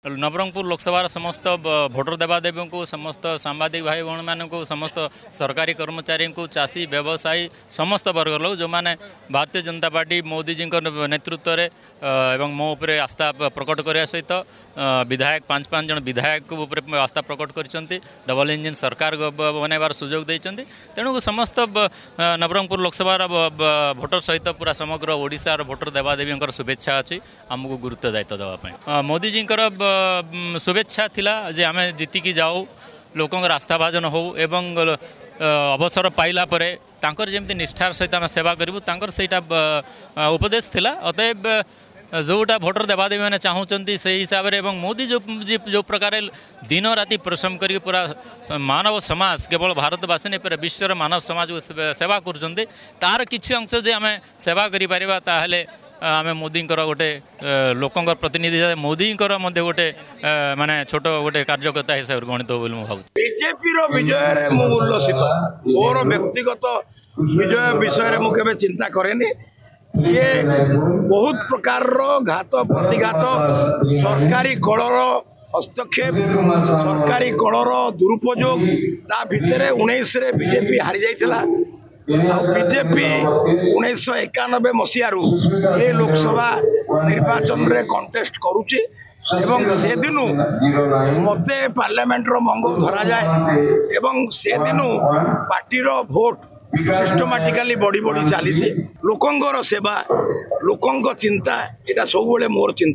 नवरंगपुर लोकसभा समस्त भोटर देवादेवी को समस्त सांबादिक भाई भौणी मान समस्त सरकारी कर्मचारी को चाषी व्यवसायी समस्त वर्ग लोग जो मैंने भारतीय जनता पार्टी मोदी जी नेतृत्व में मो उपरे आस्था प्रकट करने सहित विधायक 5 जन विधायक उपर आस्था प्रकट कर डबल इंजिन सरकार बनवार सुजोग देते तेणु समस्त नवरंगपुर लोकसभा भोटर सहित पूरा समग्र ओडिशार भोटर देवादेवी शुभेच्छा अच्छी आमको गुरुत्व दायित्व देवाई मोदी जी शुभेच्छा थिला जे आम जीतिकी जाऊ लोकंर आस्था भाजन हो एवं अवसर पाइला परे तांकर जेमती निष्ठार सहित आम सेवा करूँ तांकर सेटा उपदेश थिला अतएव जोटा भोटर देवादेवी मैंने चाहूँगी से हिसाब से मोदी जो प्रकार दिन राति परिश्रम कर पूरा मानव समाज केवल भारतवासी नहीं पूरा विश्वर मानव समाज को सेवा कर तार किसी अंश जो आम सेवा करें आम मोदी गोटे लोकंर प्रतिनिधि मोदी गोटे माने छोट गोटे कार्यकर्ता हिसाब से गणित बोली भाव बीजेपी विजय उल्लसित मोर व्यक्तिगत विजय विषय मुझे चिंता करेनि ये बहुत प्रकार घात प्रतिघात सरकारी कलर हस्तक्षेप सरकारी कलर दुरुपयोग ता भितर 19 बीजेपी हारी जाइथिला बीजेपी 1991 मसीहारू ये लोकसभा निर्वाचन रे कंटेस्ट करुची एवं से दिनु मते पार्लियामेंट रो मंग धरा जाए एवं से दिनु पार्टी रो वोट सिस्टमैटिकली बढ़ी बढ़ी चली लोकंर सेवा लोकंर चिंता एटा सब मोर चिंता।